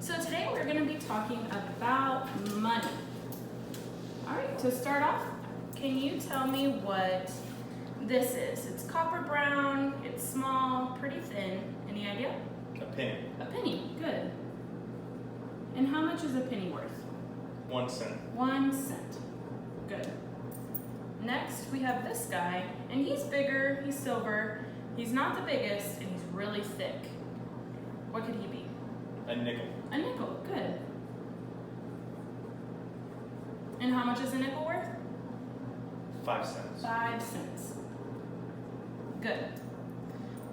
So today we're going to be talking about money. All right, to start off, can you tell me what this is? It's copper brown, it's small, pretty thin. Any idea? A penny. A penny, good. And how much is a penny worth? 1 cent. 1 cent, good. Next, we have this guy, and he's bigger, he's silver, he's not the biggest, and he's really thick. What could he be? A nickel. A nickel, good. And how much is a nickel worth? 5 cents. 5 cents. Good.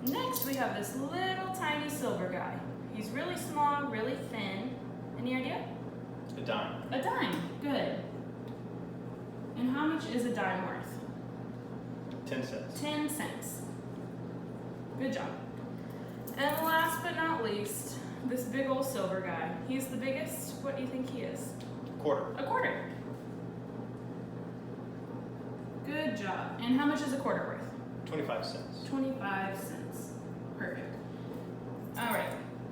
Next, we have this little tiny silver guy. He's really small, really thin. Any idea? A dime. A dime, good. And how much is a dime worth? 10 cents. 10 cents. Good job. And last but not least, this big old silver guy. He's the biggest. What do you think he is? Quarter. A quarter. Good job. And how much is a quarter worth? 25 cents. 25 cents. Perfect. All right,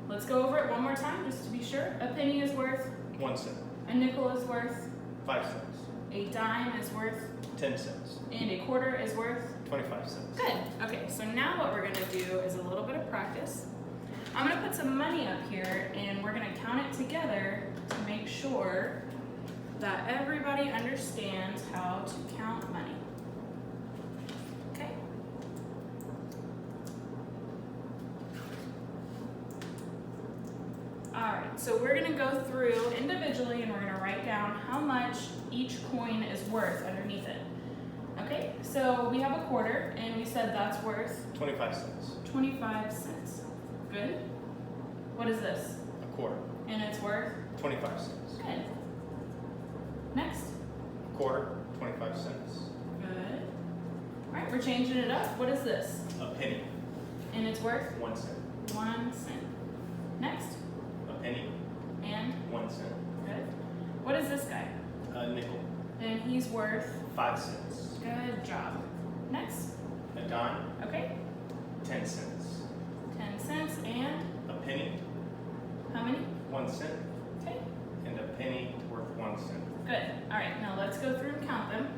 let's go over it one more time just to be sure. A penny is worth? 1 cent. A nickel is worth? 5 cents. A dime is worth? 10 cents. And a quarter is worth? 25 cents. Good. Okay, so now what we're gonna do is a little bit of practice. I'm gonna put some money up here and we're gonna count it together to make sure that everybody understands how to count money. Okay? All right, so we're gonna go through individually and we're gonna write down how much each coin is worth underneath it. Okay, so we have a quarter and we said that's worth 25 cents. 25 cents. Good. What is this? A quarter. And it's worth? 25 cents. Good. Next. A quarter. 25 cents. Good. All right, we're changing it up. What is this? A penny. And it's worth? 1 cent. 1 cent. Next. A penny. And? 1 cent. Good. What is this guy? A nickel. And he's worth? 5 cents. Good job. Next. A dime. Okay. 10 cents. 10 cents and? A penny. How many? 1 cent. Okay. And a penny worth 1 cent. Good. All right, now let's go through and count them.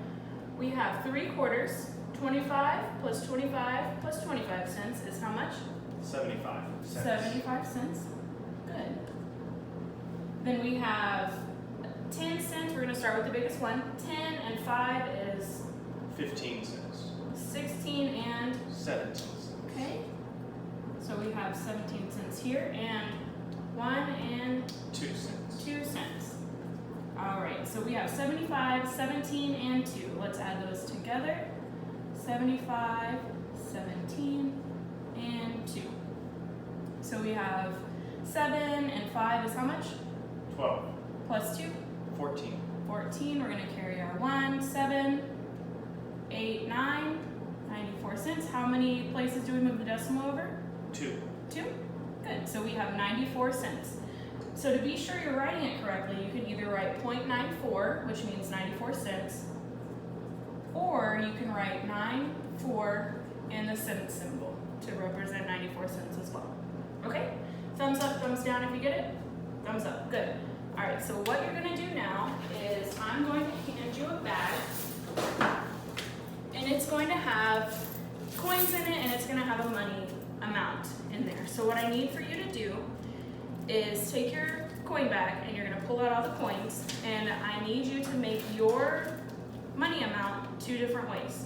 We have 3 quarters. 25 plus 25 plus 25 cents is how much? 75 cents. 75 cents. Good. Then we have 10 cents. We're going to start with the biggest one. 10 and 5 is 15 cents. 16 and 17 cents. okay. So we have 17 cents here and 1 and 2 cents. 2 cents. All right, so we have 75, 17, and 2. Let's add those together. 75, 17, and 2. So we have 7 and 5 is how much? 12. Plus 2? 14. 14. We're going to carry our 1, 7, 8, 9, 94 cents. How many places do we move the decimal over? 2. 2? Good. So we have 94 cents. So to be sure you're writing it correctly, you can either write 0.94, which means 94 cents, or you can write 94 and the cent symbol to represent 94 cents as well. Okay? Thumbs up, thumbs down if you get it. Thumbs up. Good. All right, so what you're going to do now is I'm going to hand you a bag, and it's going to have coins in it, and it's going to have a money amount in there. So what I need for you to do is take your coin bag, and you're going to pull out all the coins, and I need you to make your money amount 2 different ways.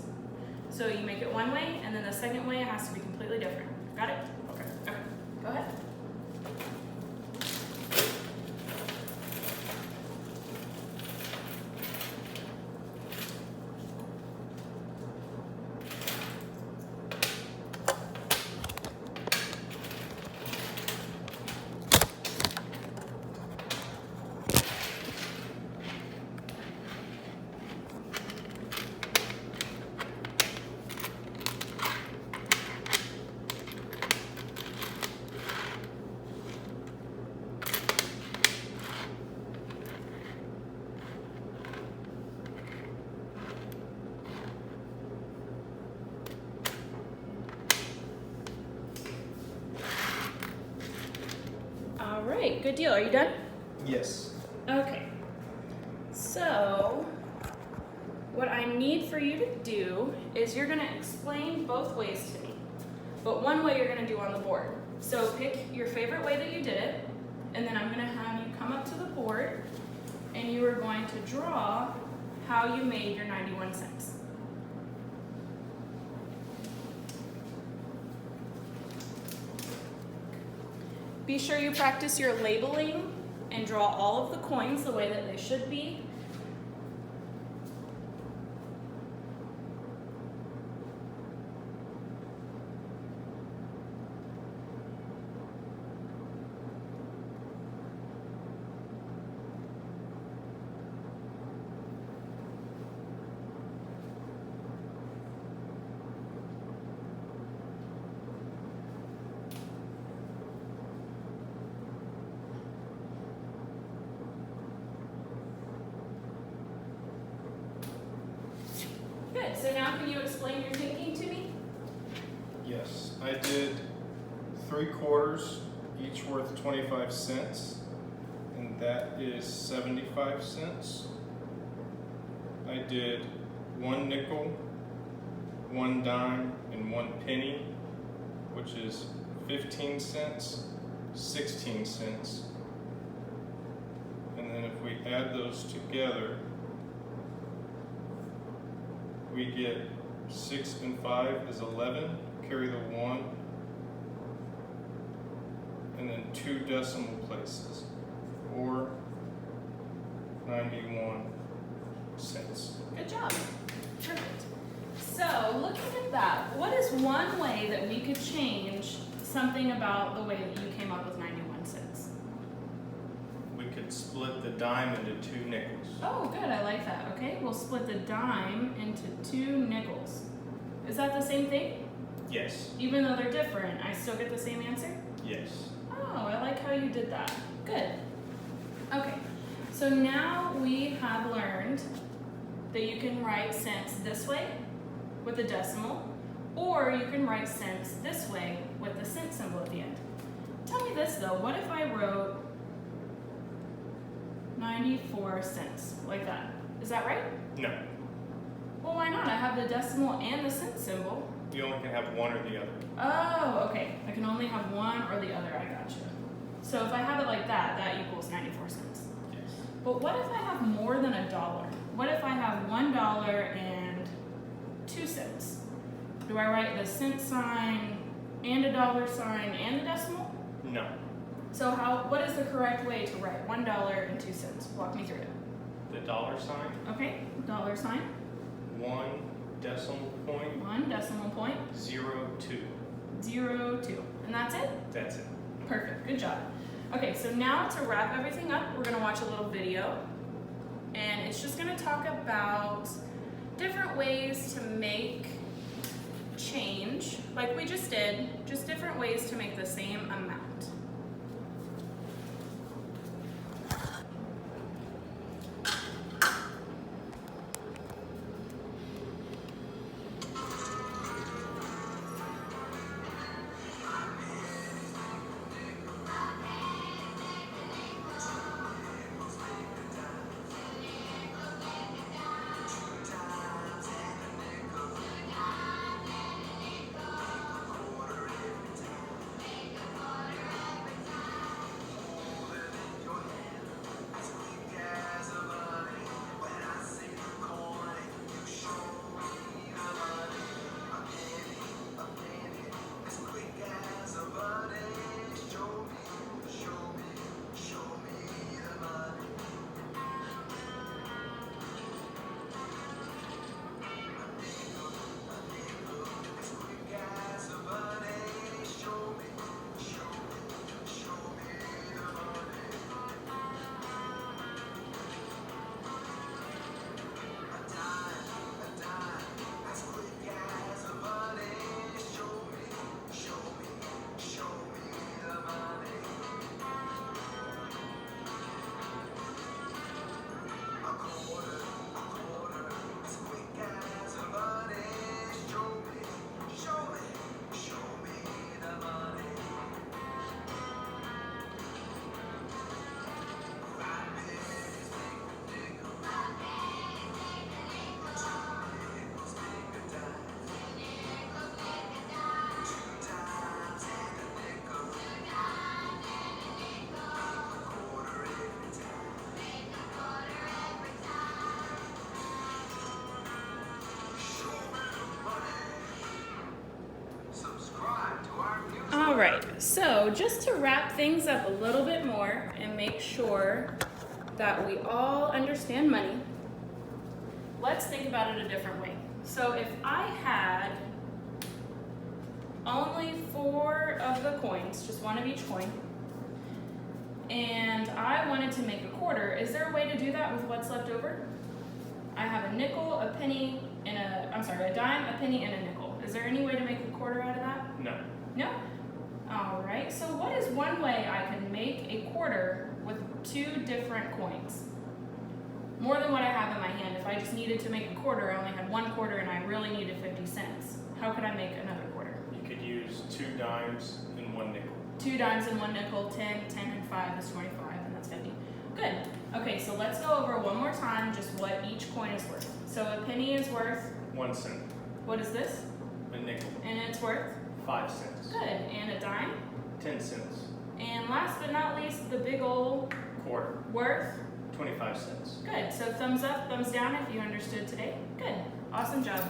So you make it one way, and then the second way it has to be completely different. Got it? Okay. Okay. Go ahead. right, good deal. Are you done? Yes. Okay. So, what I need for you to do is you're gonna explain both ways to me. But one way you're gonna do on the board. So pick your favorite way that you did it, and then I'm gonna have you come up to the board, and you are going to draw how you made your 91 cents. Be sure you practice your labeling and draw all of the coins the way that they should be. Good, so now can you explain your thinking to me? Yes, I did 3/4, each worth 25 cents, and that is 75 cents. I did 1 nickel, 1 dime, and 1 penny, which is 15 cents, 16 cents. And then if we add those together, we get 6 and 5 is 11, carry the 1, and then 2 decimal places, or 91 cents. Good job. Perfect. So, looking at that, what is one way that we could change something about the way that you came up with 91 cents? We could split the dime into 2 nickels. Oh, good, I like that. Okay, we'll split the dime into 2 nickels. Is that the same thing? Yes. Even though they're different, I still get the same answer? Yes. Oh, I like how you did that. Good. Okay, so now we have learned that you can write cents this way with a decimal, or you can write cents this way with the cent symbol at the end. Tell me this though, what if I wrote 94 cents like that? Is that right? No. Well, why not? I have the decimal and the cent symbol. You only can have one or the other. Oh, okay. I can only have one or the other. I gotcha. So if I have it like that, that equals 94 cents. Yes. But what if I have more than $1? What if I have $1.02? Do I write the cent sign and a dollar sign and the decimal? No. So what is the correct way to write $1.02? Walk me through it. The dollar sign, Okay, dollar sign, 1 decimal point, 1 decimal point, 02. 02. And that's it? That's it. Perfect, good job. Okay, so now to wrap everything up, we're gonna watch a little video. And it's just gonna talk about different ways to make change, like we just did, just different ways to make the same amount. So just to wrap things up a little bit more and make sure that we all understand money, let's think about it a different way. So if I had only 4 of the coins, just 1 of each coin, and I wanted to make a quarter, is there a way to do that with what's left over? I have a nickel, a penny, and a dime, a penny, and a nickel. Is there any way to make a quarter out of that? No. No? All right, so what is one way I can make a quarter with 2 different coins? More than what I have in my hand. If I just needed to make a quarter, I only had 1 quarter and I really needed 50 cents. How could I make another quarter? You could use 2 dimes and 1 nickel. 2 dimes and 1 nickel, 10, 10 and 5 is 25, and that's 50. Good. Okay, so let's go over one more time just what each coin is worth. So a penny is worth, 1 cent. what is this? A nickel. And it's worth? 5 cents. Good. And a dime? 10 cents. And last but not least, the big old Quarter. worth? 25 cents. Good. So thumbs up, thumbs down if you understood today. Good. Awesome job.